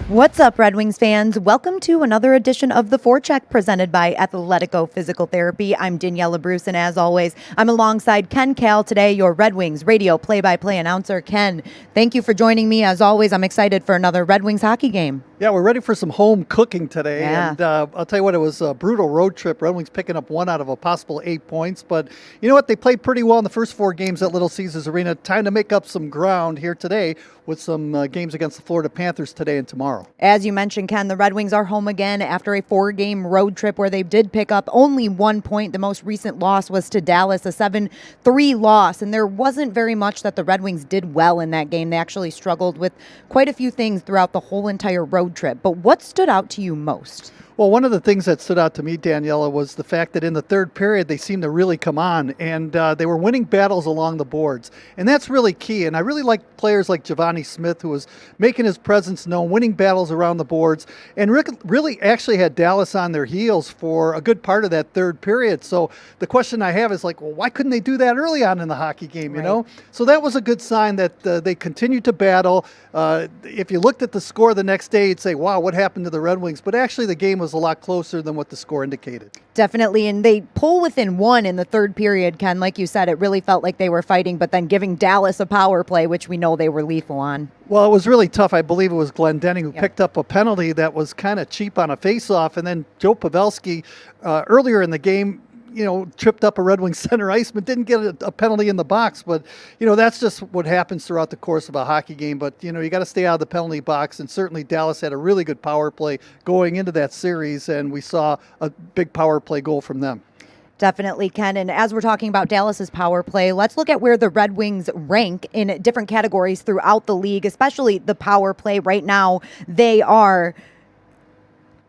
What's up, Red Wings fans? Welcome to another edition of the Forecheck presented by Athletico Physical Therapy. I'm Daniella Bruce, and as always, I'm alongside Ken Kal today, your Red Wings radio play-by-play announcer. Ken, thank you for joining me. As always, I'm excited for another Red Wings hockey game. Yeah, we're ready for some home cooking today. Yeah. And I'll tell you what, it was a brutal road trip. Red Wings picking up 1 out of a possible 8 points. But you know what? They played pretty well in the first 4 games at Little Caesars Arena. Time to make up some ground here today with some games against the Florida Panthers today and tomorrow. As you mentioned, Ken, the Red Wings are home again after a 4-game road trip where they did pick up only 1 point. The most recent loss was to Dallas, a 7-3 loss. And there wasn't very much that the Red Wings did well in that game. They actually struggled with quite a few things throughout the whole entire road trip. But what stood out to you most? Well, one of the things that stood out to me, Daniela, was the fact that in the third period, they seemed to really come on, and they were winning battles along the boards. And that's really key. And I really like players like Giovanni Smith, who was making his presence known, winning battles around the boards, and really actually had Dallas on their heels for a good part of that third period. So the question I have is like, well, why couldn't they do that early on in the hockey game, you know? So that was a good sign that they continued to battle. If you looked at the score the next day, you'd say, wow, what happened to the Red Wings? But actually the game was a lot closer than what the score indicated. Definitely, and they pull within 1 in the third period, Ken. Like you said, it really felt like they were fighting, but then giving Dallas a power play, which we know they were lethal on. Well, it was really tough. I believe it was Glenn Denning who picked up a penalty that was kind of cheap on a faceoff, and then Joe Pavelski earlier in the game, tripped up a Red Wings center iceman, didn't get a penalty in the box. But, that's just what happens throughout the course of a hockey game. But, you got to stay out of the penalty box. And certainly Dallas had a really good power play going into that series. And we saw a big power play goal from them. Definitely, Ken. And as we're talking about Dallas's power play, let's look at where the Red Wings rank in different categories throughout the league, especially the power play. Right now, they are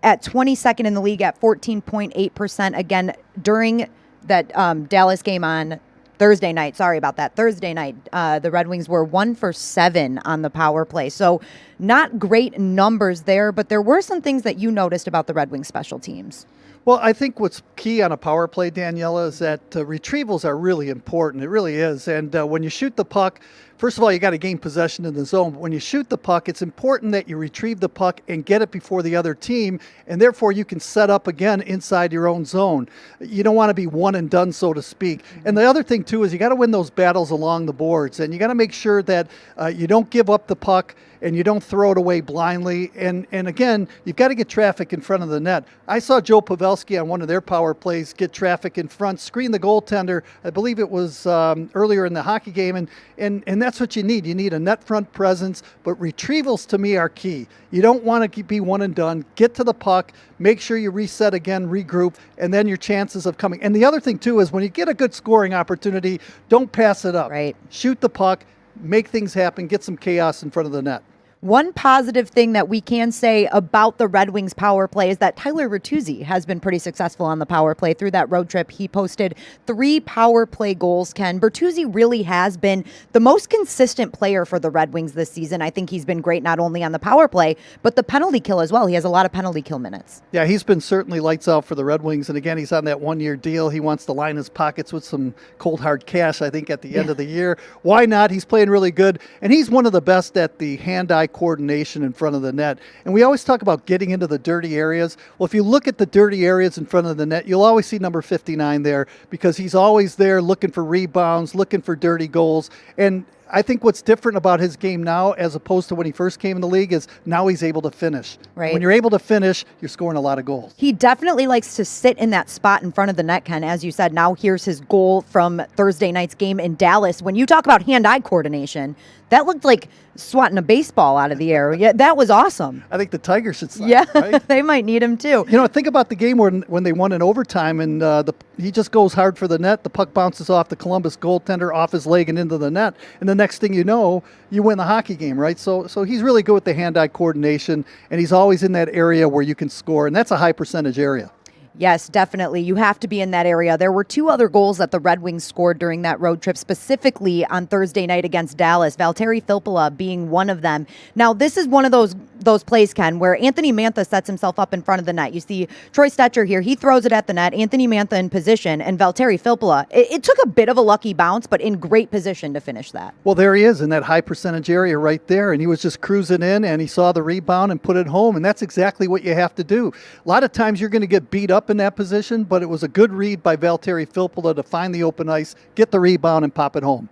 at 22nd in the league at 14.8%. Again, during that Dallas game on Thursday night, Thursday night, the Red Wings were 1 for 7 on the power play. So not great numbers there, but there were some things that you noticed about the Red Wings special teams. Well, I think what's key on a power play, Daniela, is that retrievals are really important. It really is. And when you shoot the puck, first of all, you got to gain possession in the zone. But when you shoot the puck, it's important that you retrieve the puck and get it before the other team, and therefore you can set up again inside your own zone. You don't want to be one and done, so to speak. And the other thing, too, is you got to win those battles along the boards, and you got to make sure that you don't give up the puck and you don't throw it away blindly. And again, you've got to get traffic in front of the net. I saw Joe Pavelski on one of their power plays get traffic in front, screen the goaltender. I believe it was earlier in the hockey game, and that's what you need. You need a net front presence, but retrievals to me are key. You don't want to be one and done. Get to the puck, make sure you reset again, regroup, and then your chances of coming. And the other thing, too, is when you get a good scoring opportunity, don't pass it up. Right. Shoot the puck, make things happen, get some chaos in front of the net. One positive thing that we can say about the Red Wings power play is that Tyler Bertuzzi has been pretty successful on the power play through that road trip. He posted 3 power play goals, Ken. Bertuzzi really has been the most consistent player for the Red Wings this season. I think he's been great not only on the power play, but the penalty kill as well. He has a lot of penalty kill minutes. Yeah, he's been certainly lights out for the Red Wings. And again, he's on that 1-year deal. He wants to line his pockets with some cold hard cash, I think, at the end of the year. Why not? He's playing really good. And he's one of the best at the hand-eye coordination in front of the net. And we always talk about getting into the dirty areas. Well, if you look at the dirty areas in front of the net, you'll always see number 59 there, because he's always there looking for rebounds, looking for dirty goals. And I think what's different about his game now as opposed to when he first came in the league is now he's able to finish. Right. When you're able to finish, you're scoring a lot of goals. He definitely likes to sit in that spot in front of the net, Ken. As you said, now here's his goal from Thursday night's game in Dallas. When you talk about hand-eye coordination, that looked like swatting a baseball out of the air. Yeah, that was awesome. I think the Tigers should slap, yeah, right? They might need him too. Think about the game when they won in overtime, and he just goes hard for the net. The puck bounces off the Columbus goaltender, off his leg and into the net. And the next thing you know, you win the hockey game, right? So he's really good with the hand-eye coordination, and he's always in that area where you can score, and that's a high percentage area. Yes, definitely. You have to be in that area. There were two other goals that the Red Wings scored during that road trip, specifically on Thursday night against Dallas. Valtteri Filppula being one of them. Now, this is one of those plays, Ken, where Anthony Mantha sets himself up in front of the net. You see Troy Stetcher here. He throws it at the net. Anthony Mantha in position, and Valtteri Filppula. It took a bit of a lucky bounce, but in great position to finish that. Well, there he is in that high percentage area right there, and he was just cruising in, and he saw the rebound and put it home, and that's exactly what you have to do. A lot of times you're going to get beat up in that position, but it was a good read by Valtteri Filppula to find the open ice, get the rebound, and pop it home.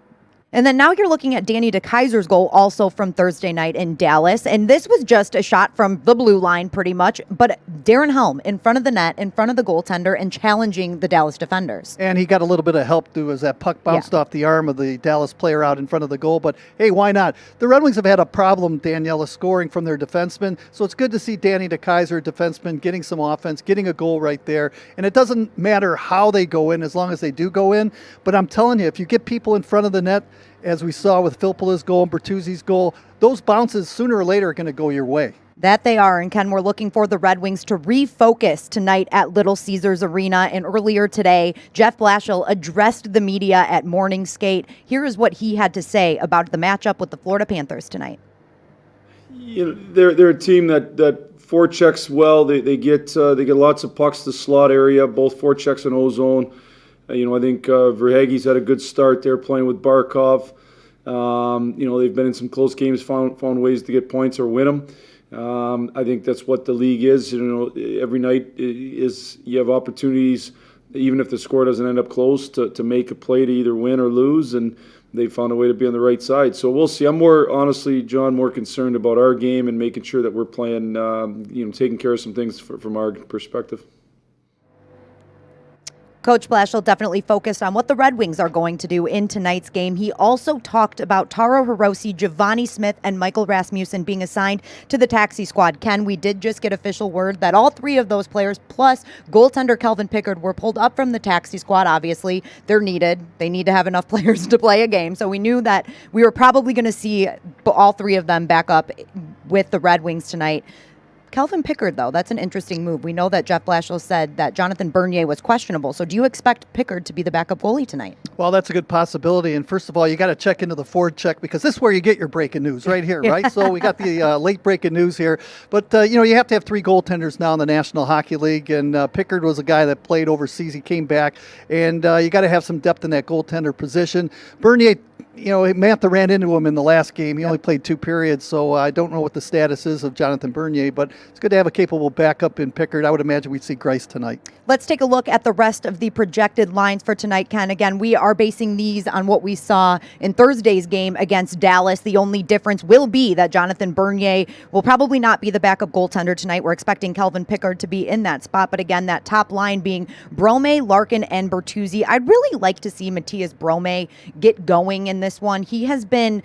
And then now you're looking at Danny DeKeyser's goal also from Thursday night in Dallas. And this was just a shot from the blue line pretty much. But Darren Helm in front of the net, in front of the goaltender, and challenging the Dallas defenders. And he got a little bit of help too as that puck bounced off the arm of the Dallas player out in front of the goal. But hey, why not? The Red Wings have had a problem, Daniella, scoring from their defensemen. So it's good to see Danny DeKeyser, defenseman, getting some offense, getting a goal right there. And it doesn't matter how they go in as long as they do go in. But I'm telling you, if you get people in front of the net, as we saw with Filppula's goal and Bertuzzi's goal, those bounces sooner or later are going to go your way. That they are. And Ken, we're looking for the Red Wings to refocus tonight at Little Caesars Arena. And earlier today, Jeff Blashill addressed the media at morning skate. Here is what he had to say about the matchup with the Florida Panthers tonight. You know, they're a team that forechecks well. They get lots of pucks to the slot area, both forechecks and ozone. I think Verhaeghe's had a good start there playing with Barkov. They've been in some close games, found ways to get points or win them. I think that's what the league is. Every night you have opportunities, even if the score doesn't end up close, to make a play to either win or lose, and they found a way to be on the right side. So we'll see. I'm honestly, John, more concerned about our game and making sure that we're playing, taking care of some things from our perspective. Coach Blashill definitely focused on what the Red Wings are going to do in tonight's game. He also talked about Taro Hirose, Giovanni Smith, and Michael Rasmussen being assigned to the taxi squad. Ken, we did just get official word that all three of those players, plus goaltender Kelvin Pickard, were pulled up from the taxi squad. Obviously, they're needed. They need to have enough players to play a game. So we knew that we were probably going to see all three of them back up with the Red Wings tonight. Kelvin Pickard, though, that's an interesting move. We know that Jeff Blashill said that Jonathan Bernier was questionable. So do you expect Pickard to be the backup goalie tonight? Well, that's a good possibility. And first of all, you got to check into the Forecheck, because this is where you get your breaking news right here, right? So we got the late breaking news here. But, you have to have three goaltenders now in the National Hockey League. And Pickard was a guy that played overseas. He came back. And you got to have some depth in that goaltender position. Bernier, Mantha ran into him in the last game. He only played 2 periods, so I don't know what the status is of Jonathan Bernier, but it's good to have a capable backup in Pickard. I would imagine we'd see Grice tonight. Let's take a look at the rest of the projected lines for tonight, Ken. Again, we are basing these on what we saw in Thursday's game against Dallas. The only difference will be that Jonathan Bernier will probably not be the backup goaltender tonight. We're expecting Kelvin Pickard to be in that spot, but again, that top line being Brome, Larkin, and Bertuzzi. I'd really like to see Matthias Brome get going in this one. He has been,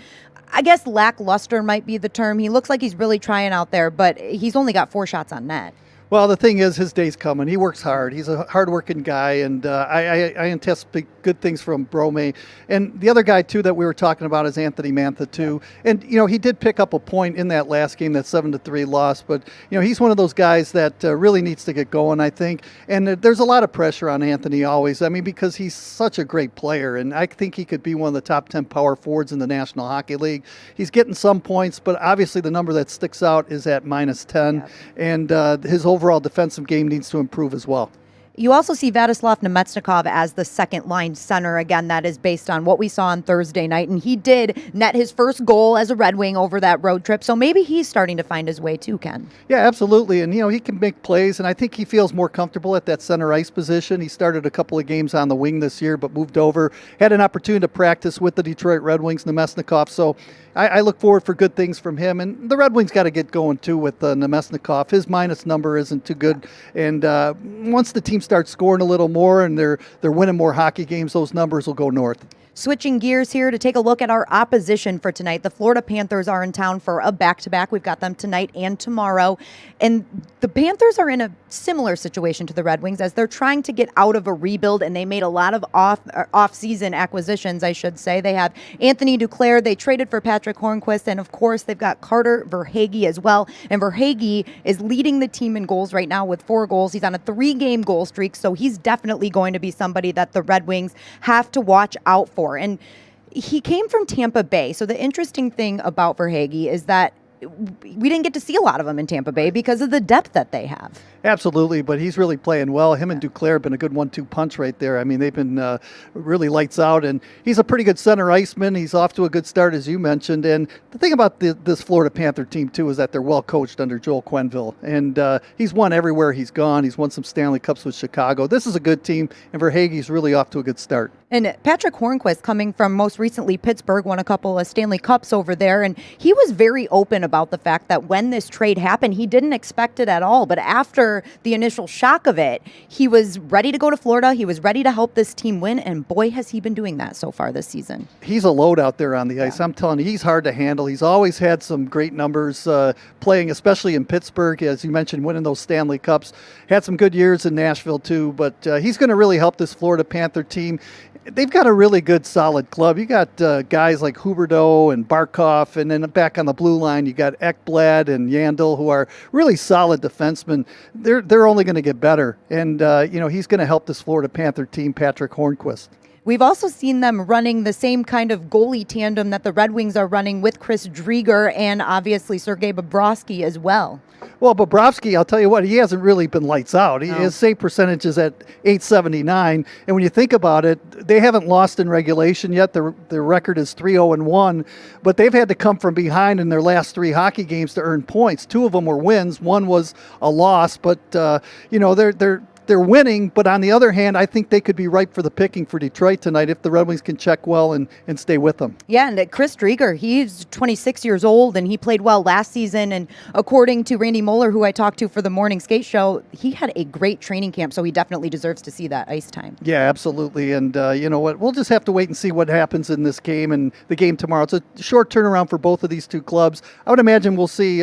I guess, lackluster might be the term. He looks like he's really trying out there, but he's only got 4 shots on net. Well, the thing is, his day's coming. He works hard. He's a hard-working guy, and I anticipate good things from Brome. And the other guy, too, that we were talking about is Anthony Mantha, too. And, he did pick up a point in that last game, that 7-3 loss. But, he's one of those guys that really needs to get going, I think. And there's a lot of pressure on Anthony always. I mean, because he's such a great player. And I think he could be one of the top 10 power forwards in the National Hockey League. He's getting some points, but obviously the number that sticks out is at -10. Yeah. And his overall defensive game needs to improve as well. You also see Vladislav Nemetsnikov as the second-line center. Again, that is based on what we saw on Thursday night. And he did net his first goal as a Red Wing over that road trip. So maybe he's starting to find his way too, Ken. Yeah, absolutely. And, he can make plays. And I think he feels more comfortable at that center ice position. He started a couple of games on the wing this year, but moved over. Had an opportunity to practice with the Detroit Red Wings, Nemetsnikov. So I look forward for good things from him. And the Red Wings got to get going, too, with Nemetsnikov. His minus number isn't too good. And once the team starts scoring a little more and they're winning more hockey games, those numbers will go north. Switching gears here to take a look at our opposition for tonight. The Florida Panthers are in town for a back-to-back. We've got them tonight and tomorrow. And the Panthers are in a similar situation to the Red Wings as they're trying to get out of a rebuild, and they made a lot of off-season acquisitions, I should say. They have Anthony Duclair. They traded for Patrick Hornquist, and of course, they've got Carter Verhaeghe as well. And Verhaeghe is leading the team in goals right now with 4 goals. He's on a 3-game goal streak, so he's definitely going to be somebody that the Red Wings have to watch out for. And he came from Tampa Bay. So the interesting thing about Verhaeghe is that we didn't get to see a lot of him in Tampa Bay because of the depth that they have. Absolutely, but he's really playing well. Him and Duclair have been a good 1-2 punch right there. I mean, they've been really lights out, and he's a pretty good center iceman. He's off to a good start, as you mentioned. And the thing about this Florida Panther team, too, is that they're well coached under Joel Quenneville. And he's won everywhere he's gone. He's won some Stanley Cups with Chicago. This is a good team, and Verhaeghe's really off to a good start. And Patrick Hornquist, coming from most recently Pittsburgh, won a couple of Stanley Cups over there. And he was very open about the fact that when this trade happened, he didn't expect it at all. But after the initial shock of it, he was ready to go to Florida. He was ready to help this team win. And boy, has he been doing that so far this season. He's a load out there on the ice. I'm telling you, he's hard to handle. He's always had some great numbers playing, especially in Pittsburgh, as you mentioned, winning those Stanley Cups. Had some good years in Nashville, too. But he's going to really help this Florida Panther team. They've got a really good, solid club. You got guys like Huberdeau and Barkov, and then back on the blue line, you got Ekblad and Yandel, who are really solid defensemen. They're only going to get better, and he's going to help this Florida Panther team, Patrick Hornquist. We've also seen them running the same kind of goalie tandem that the Red Wings are running with Chris Driedger and obviously Sergei Bobrovsky as well. Well, Bobrovsky, I'll tell you what, he hasn't really been lights out. His save percentage is at .879, and when you think about it, they haven't lost in regulation yet. Their record is 3-0-1, but they've had to come from behind in their last 3 hockey games to earn points. 2 of them were wins, 1 was a loss, but they're winning, but on the other hand, I think they could be ripe for the picking for Detroit tonight if the Red Wings can check well and stay with them. Yeah, and Chris Driedger, he's 26 years old, and he played well last season. And according to Randy Moeller, who I talked to for the Morning Skate Show, he had a great training camp, so he definitely deserves to see that ice time. Yeah, absolutely. And you know what? We'll just have to wait and see what happens in this game and the game tomorrow. It's a short turnaround for both of these 2 clubs. I would imagine we'll see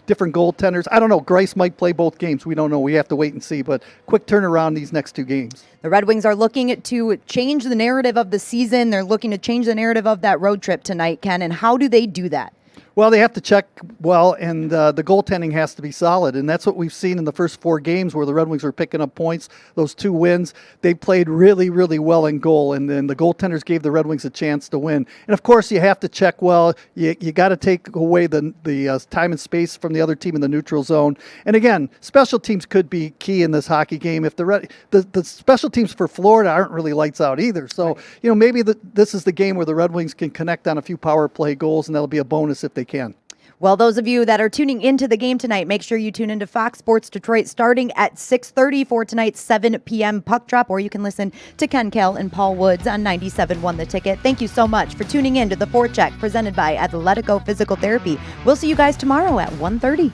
different goaltenders. I don't know. Grice might play both games. We don't know. We have to wait and see. But quick turnaround these next 2 games. The Red Wings are looking to change the narrative of the season. They're looking to change the narrative of that road trip tonight, Ken. And how do they do that? Well, they have to check well, and the goaltending has to be solid. And that's what we've seen in the first 4 games where the Red Wings were picking up points. Those 2 wins, they played really, really well in goal, and then the goaltenders gave the Red Wings a chance to win. And, of course, you have to check well. You got to take away the time and space from the other team in the neutral zone. And, again, special teams could be key in this hockey game. If the special teams for Florida aren't really lights out either. So, maybe this is the game where the Red Wings can connect on a few power play goals, and that'll be a bonus if they can. Well, those of you that are tuning into the game tonight, make sure you tune into Fox Sports Detroit starting at 6:30 for tonight's 7 p.m. puck drop, or you can listen to Ken, Kal, and Paul Woods on 97.1 The Ticket. Thank you so much for tuning in to the Forecheck presented by Athletico Physical Therapy. We'll see you guys tomorrow at 1:30.